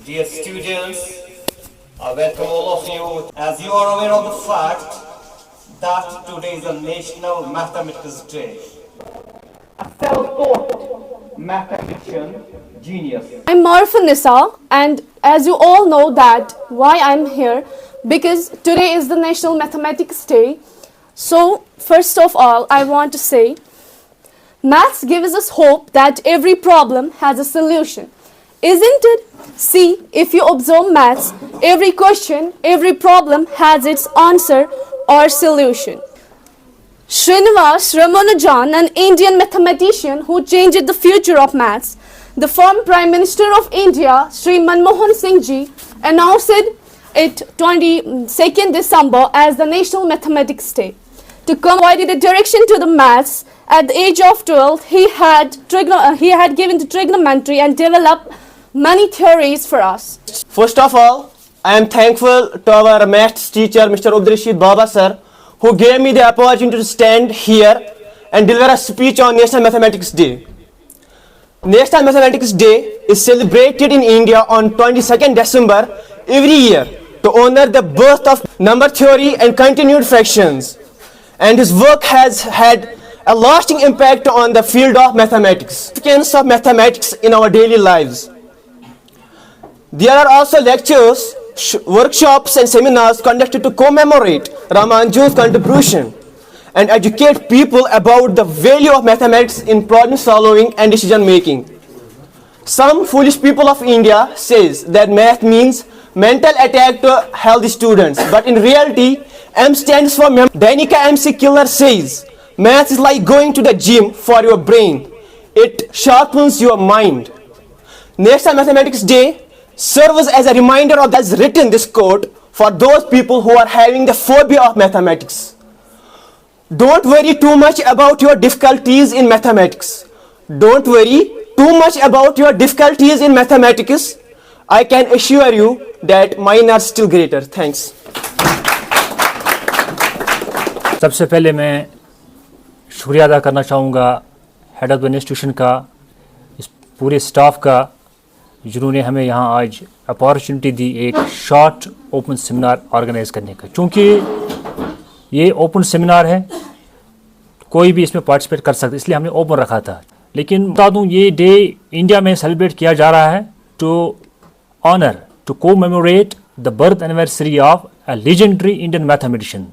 Dear students, I welcome all of you. As you are aware of the fact that today is a National Mathematics Day. A self-taught mathematician genius. I'm Marfa Nisa, and as you all know that why I'm here, because today is the National Mathematics Day. So first of all, I want to say, maths gives us hope that every problem has a solution. Isn't it? See, if you observe maths, every question, every problem has its answer or solution. Srinivas Ramanujan, an Indian mathematician who changed the future of maths, the former Prime Minister of India, Sri Manmohan Singh Ji, announced it 22nd December as the National Mathematics Day. To provide a direction to the maths, at the age of 12, he had given to trigonometry and developed many theories for us. First of all, I am thankful to our maths teacher, Mr. Abdurrashid Baba sir, who gave me the opportunity to stand here and deliver a speech on National Mathematics Day. National Mathematics Day is celebrated in India on 22nd December every year to honor the birth of number theory and continued fractions. And his work has had a lasting impact on the field of mathematics, significance of mathematics in our daily lives. There are also lectures, workshops and seminars conducted to commemorate Ramanujan's contribution and educate people about the value of mathematics in problem solving and decision making. Some foolish people of India says that math means mental attack to healthy students, but in reality, M stands for Danika MC Killer says, math is like going to the gym for your brain. It sharpens your mind. National Mathematics Day serves as a reminder of that's written this quote for those people who are having the phobia of mathematics. Don't worry too much about your difficulties in mathematics. Don't worry too much about your difficulties in mathematics. I can assure you that mine are still greater. Thanks. सबसे पहले मैं शुक्रिया अदा करना चाहूँगा head of the institution का, इस पूरे स्टाफ का, जिन्होंने हमें यहाँ आज अपॉर्चुनिटी दी एक शॉर्ट ओपन सेमिनार ऑर्गेनाइज करने का। क्योंकि ये ओपन सेमिनार है, कोई भी इसमें पार्टिसिपेट कर सकता है, इसलिए हमने ओपन रखा था। लेकिन बता दूँ, ये डे इंडिया में सेलिब्रेट किया जा रहा है to honour, to commemorate the birth anniversary of a legendary Indian mathematician,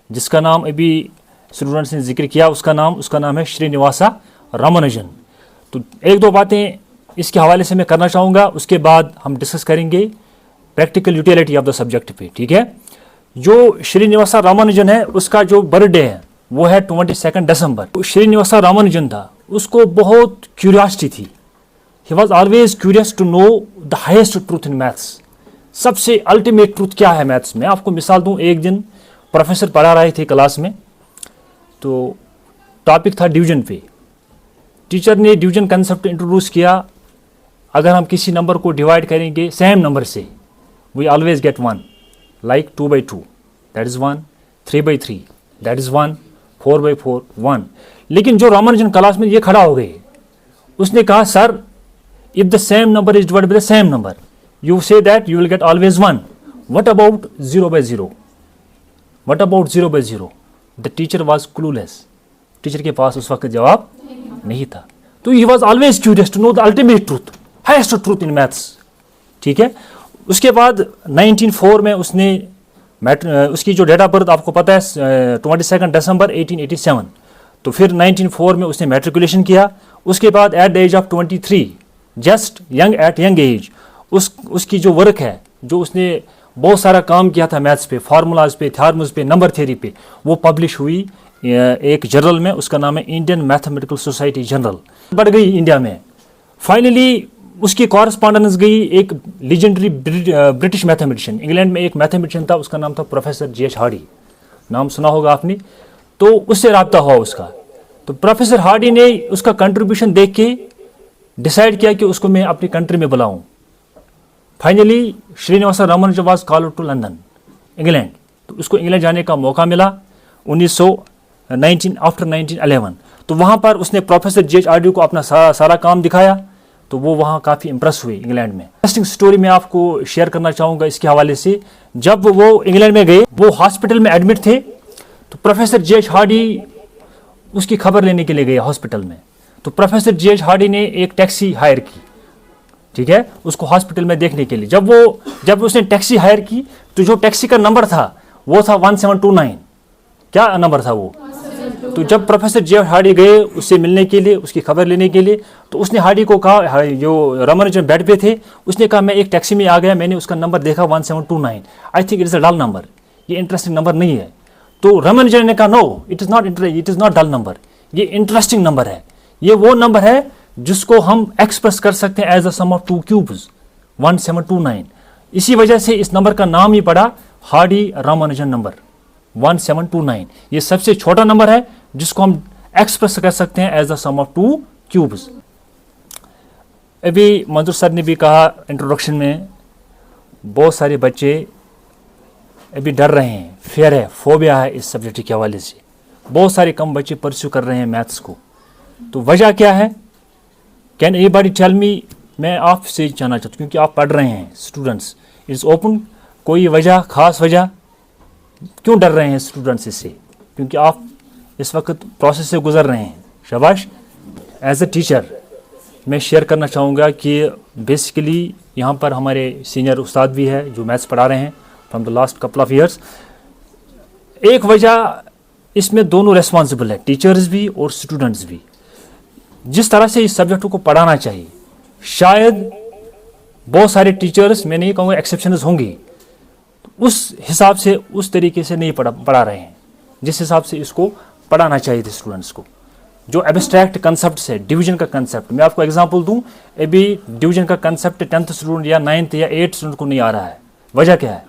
जिसका नाम अभी स्टूडेंट्स ने जिक्र किया। उसका नाम है श्रीनिवासा रामानुजन। तो एक दो बातें इसके हवाले से मैं करना चाहूँगा, उसके बाद हम डिस्कस करेंगे practical utility of the subject पे। ठीक है, जो श्रीनिवासा रामानुजन है, उसका जो बर्थडे है वो है 22 दिसंबर। श्रीनिवासा रामानुजन था, उसको बहुत क्यूरियोसिटी थी। He was always curious to know the highest truth in maths. सबसे अल्टीमेट ट्रूथ क्या है मैथ्स में। आपको मिसाल दूँ, एक दिन प्रोफेसर पढ़ा रहे थे क्लास में, तो टॉपिक था डिवीजन पे। टीचर ने डिवीजन कंसेप्ट इंट्रोड्यूस किया। अगर हम किसी नंबर को डिवाइड करेंगे सेम नंबर से, we always get 1, like 2/2 that is 1, 3/3 that is 1, 4/4 1। लेकिन जो रामानुजन क्लास में ये खड़ा हो गए, उसने कहा, sir if the same number is divided by the same number, you say that you will get always 1। What about 0/0? What about 0/0? The teacher was clueless. Teacher के पास उस वक्त जवाब नहीं था। तो he was always curious to know the ultimate truth, highest truth in maths. ठीक है, उसके बाद 1904 में उसने उसकी जो डेट ऑफ बर्थ आपको पता है 22 दिसंबर 1887। तो फिर 1904 में उसने मैट्रिकुलेशन किया। उसके बाद at the age of 23, just young age, उसकी जो वर्क है, जो उसने बहुत सारा काम किया था मैथ्स पे, फार्मूलाज पे, थ्योरम्स पे, नंबर थ्योरी पे, वो पब्लिश हुई एक जर्नल में। उसका नाम है इंडियन मैथमेटिकल सोसाइटी जर्नल। बढ़ गई इंडिया में। फाइनली उसकी कॉरेस्पॉन्डेंस गई एक लीजेंडरी ब्रिटिश मैथमेटिशियन। इंग्लैंड में एक मैथमेटिशियन था, उसका नाम था प्रोफेसर G.H. हार्डी। नाम सुना होगा आपने। तो उससे रब्ता हुआ उसका। तो प्रोफेसर हार्डी ने उसका कंट्रीब्यूशन देख के डिसाइड किया कि उसको मैं अपनी कंट्री में बुलाऊं। Finally Srinivasa Ramanujan was called to London, England. तो उसको इंग्लैंड जाने का मौका मिला आफ्टर 1911। तो वहाँ पर उसने प्रोफेसर G.H. हार्डी को अपना सारा काम दिखाया। तो वो वहाँ काफ़ी इम्प्रेस हुए इंग्लैंड में। इंटरेस्टिंग स्टोरी मैं आपको शेयर करना चाहूँगा इसके हवाले से। जब वो इंग्लैंड में गए, वो हॉस्पिटल में एडमिट थे, तो प्रोफेसर जे.एच. हार्डी उसकी खबर लेने के लिए गए हॉस्पिटल में। तो प्रोफेसर जे.एच. हार्डी ने एक टैक्सी हायर की, ठीक है, उसको हॉस्पिटल में देखने के लिए। जब उसने टैक्सी हायर की, तो जो टैक्सी का नंबर था वो था 1729। क्या नंबर था वो? तो जब प्रोफेसर जे हार्डी गए उससे मिलने के लिए, उसकी खबर लेने के लिए, तो उसने हार्डी को कहा, जो रामानुजन बेड पे थे, उसने कहा मैं एक टैक्सी में आ गया, मैंने उसका नंबर देखा 1729, I think it is a dull number, ये इंटरेस्टिंग नंबर नहीं है। तो रामानुजन ने कहा no, it is not dull number, ये इंटरेस्टिंग नंबर है, ये वो नंबर है जिसको हम एक्सप्रेस कर सकते हैं as a sum of two cubes, 1729। इसी वजह से इस नंबर का नाम ही पड़ा हार्डी रामानुजन नंबर 1729। ये सबसे छोटा नंबर है जिसको हम एक्सप्रेस कर सकते हैं as the sum of two cubes. अभी मंजूर सर ने भी कहा इंट्रोडक्शन में, बहुत सारे बच्चे अभी डर रहे हैं, फेयर है, फोबिया है इस सब्जेक्ट के हवाले से। बहुत सारे कम बच्चे परस्यू कर रहे हैं मैथ्स को। तो वजह क्या है? Can anybody tell me? मैं आपसे जानना चाहता हूँ, क्योंकि आप पढ़ रहे हैं स्टूडेंट्स, इट्स ओपन। कोई वजह, खास वजह क्यों डर रहे हैं स्टूडेंट्स इससे? क्योंकि आप इस वक्त प्रोसेस से गुजर रहे हैं। शाबाश। एज अ टीचर मैं शेयर करना चाहूँगा कि बेसिकली यहाँ पर हमारे सीनियर उस्ताद भी है जो मैथ्स पढ़ा रहे हैं from the last couple of years. एक वजह इसमें दोनों रेस्पॉन्सिबल है, टीचर्स भी और स्टूडेंट्स भी। जिस तरह से इस सब्जेक्ट को पढ़ाना चाहिए, शायद बहुत सारे टीचर्स, मैं नहीं कहूँगा एक्सेप्शंस होंगी, उस हिसाब से, उस तरीके से नहीं पढ़ा रहे हैं जिस हिसाब से इसको पढ़ाना चाहिए थे स्टूडेंट्स को। जो एब्स्ट्रैक्ट कंसेप्ट है, डिवीजन का कंसेप्ट, मैं आपको एग्जांपल दूं, अभी डिवीजन का कंसेप्ट 10th स्टूडेंट या 9th या 8th स्टूडेंट को नहीं आ रहा है। वजह क्या है?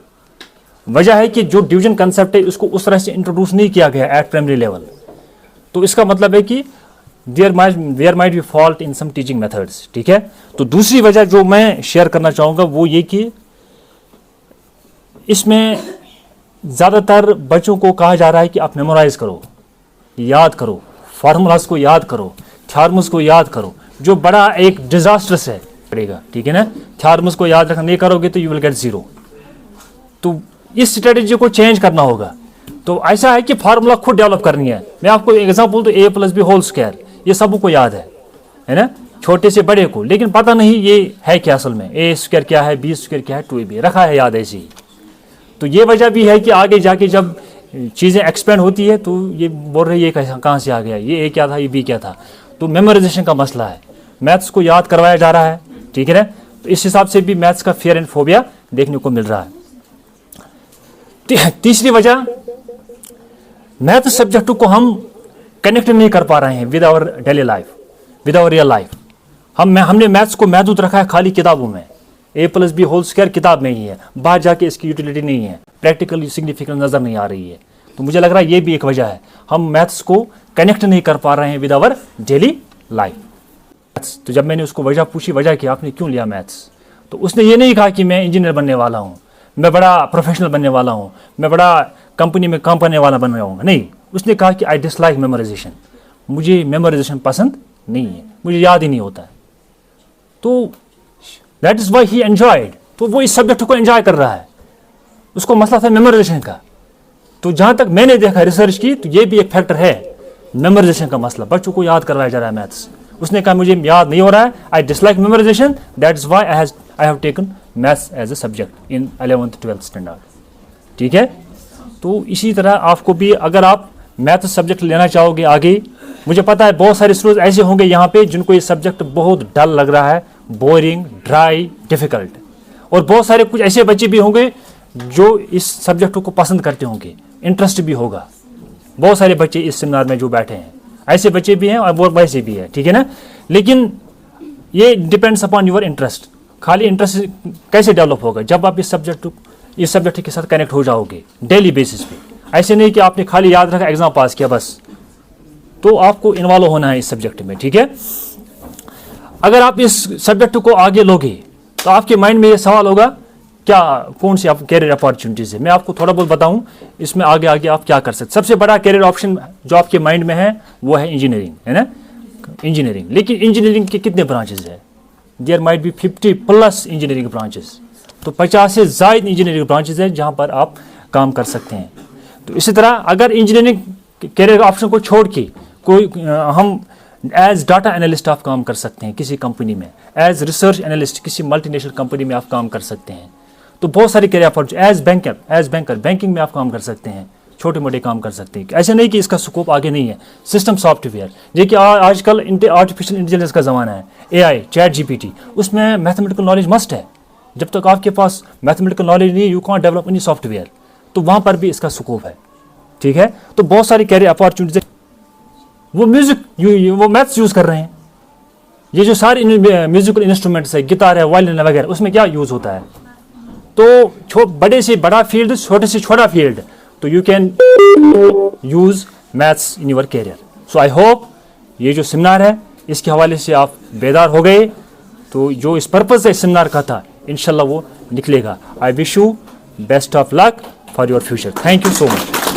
वजह है कि जो डिवीजन कंसेप्ट है उसको उस तरह से इंट्रोड्यूस नहीं किया गया एट प्राइमरी लेवल। तो इसका मतलब है कि there might be fault in some teaching methods, ठीक है। तो दूसरी वजह जो मैं शेयर करना चाहूँगा वो ये कि इसमें ज़्यादातर बच्चों को कहा जा रहा है कि आप मेमोराइज करो, याद करो, फार्मूलाज को याद करो, थ्योरम्स को याद करो, जो बड़ा एक डिजास्टर्स है पड़ेगा, ठीक है ना। थ्योरम्स को याद रखना नहीं करोगे तो यू विल गेट 0। तो इस स्ट्रेटेजी को चेंज करना होगा। तो ऐसा है कि फार्मूला खुद डेवलप करनी है। मैं आपको एग्जांपल तो a+b² ये सबको याद है ना, छोटे से बड़े को, लेकिन पता नहीं ये है क्या असल में, a² क्या है, b² क्या है, 2ab रखा है याद ऐसे ही। तो ये वजह भी है कि आगे जाके जब चीज़ें एक्सपेंड होती है तो ये बोल रहे ये कहाँ से आ गया, ये A क्या था, ये B क्या था। तो मेमोराइजेशन का मसला है, मैथ्स को याद करवाया जा रहा है, ठीक है ना। तो इस हिसाब से भी मैथ्स का फियर एंड फोबिया देखने को मिल रहा है। तीसरी वजह, मैथ सब्जेक्ट को हम कनेक्ट नहीं कर पा रहे हैं with our daily life, with our real life. हमने मैथ्स को महदूद रखा है खाली किताबों में, a+b² किताब में ही है, बाहर जाके इसकी यूटिलिटी नहीं है, प्रैक्टिकल सिग्निफिकेंस नज़र नहीं आ रही है। तो मुझे लग रहा है ये भी एक वजह है, हम मैथ्स को कनेक्ट नहीं कर पा रहे हैं विद आवर डेली लाइफ। तो जब मैंने उसको वजह पूछी, वजह कि आपने क्यों लिया मैथ्स, तो उसने ये नहीं कहा कि मैं इंजीनियर बनने वाला हूँ, मैं बड़ा प्रोफेशनल बनने वाला हूँ, मैं बड़ा कंपनी में काम करने वाला बन रहा हूँ। नहीं, उसने कहा कि आई डिसलाइक मेमोराइजेशन, मुझे मेमोराइजेशन पसंद नहीं है, मुझे याद ही नहीं होता है। तो that is why he enjoyed. तो वो इस सब्जेक्ट को एंजॉय कर रहा है, उसको मसला था मेमोराइजेशन का। तो जहाँ तक मैंने देखा, रिसर्च की, तो ये भी एक फैक्टर है, मेमोराइजेशन का मसला, बच्चों को याद करवाया जा रहा है मैथ्स। उसने कहा मुझे याद नहीं हो रहा है, I dislike memorization, that is why I have taken maths as a subject in 11th 12th standard, ठीक है। तो इसी तरह आपको भी, अगर आप मैथ सब्जेक्ट लेना चाहोगे आगे, मुझे पता है बहुत सारे स्टूडेंट्स ऐसे होंगे यहाँ पे जिनको ये सब्जेक्ट बहुत डल लग रहा है, बोरिंग, ड्राई, डिफिकल्ट, और बहुत सारे कुछ ऐसे बच्चे भी होंगे जो इस सब्जेक्ट को पसंद करते होंगे, इंटरेस्ट भी होगा। बहुत सारे बच्चे इस सेमिनार में जो बैठे हैं ऐसे बच्चे भी हैं और बहुत वैसे भी है, ठीक है ना। लेकिन ये डिपेंड्स अपॉन योर इंटरेस्ट। खाली इंटरेस्ट कैसे डेवलप होगा? जब आप इस सब्जेक्ट के साथ कनेक्ट हो जाओगे डेली बेसिस पे। ऐसे नहीं कि आपने खाली याद रखा, एग्जाम पास किया बस, तो आपको इन्वॉल्व होना है इस सब्जेक्ट में, ठीक है। अगर आप इस सब्जेक्ट को आगे लोगे तो आपके माइंड में ये सवाल होगा, क्या कौन सी आप कैरियर अपॉर्चुनिटीज है। मैं आपको थोड़ा बहुत बताऊं इसमें आगे आप क्या कर सकते। सबसे बड़ा कैरियर ऑप्शन जो आपके माइंड में है वो है इंजीनियरिंग, है ना, इंजीनियरिंग। लेकिन इंजीनियरिंग के कितने ब्रांचेज है? There might be 50+ engineering branches. तो 50 से ज़ायद इंजीनियरिंग ब्रांचेस हैं जहाँ पर आप काम कर सकते हैं। तो इसी तरह अगर इंजीनियरिंग कैरियर ऑप्शन को छोड़ के कोई हम एज डाटा एनालिस्ट आप काम कर सकते हैं किसी कंपनी में, एज रिसर्च एनालिस्ट किसी मल्टीनेशनल कंपनी में आप काम कर सकते हैं। तो बहुत सारे career opportunity, as banker banking में आप काम कर सकते हैं, छोटे मोटे काम कर सकते हैं। ऐसे नहीं कि इसका स्कोप आगे नहीं है। सिस्टम सॉफ्टवेयर, ये कि आजकल आर्टिफिशियल इंटेलिजेंस का ज़माना है, AI, ChatGPT, उसमें मैथमेटिकल नॉलेज मस्ट है। जब तक आपके पास मैथमेटिकल नॉलेज नहीं है, you can't develop any software. तो वहाँ पर भी इसका स्कोप है, ठीक है। तो बहुत सारी कैरियर अपॉर्चुनिटीज, वो म्यूजिक वो मैथ्स यूज़ कर रहे हैं। ये जो सारे म्यूजिकल इंस्ट्रूमेंट्स है, गिटार है, वायलिन वगैरह, उसमें क्या यूज़ होता है। तो बड़े से बड़ा फील्ड, छोटे से छोटा फील्ड, तो you can use maths in your career. So I hope ये जो सेमिनार है इसके हवाले से आप बेदार हो गए। तो जो इस पर्पज़ से सेमिनार का था इंशाल्लाह वो निकलेगा। I wish you best of luck for your future. Thank you so much.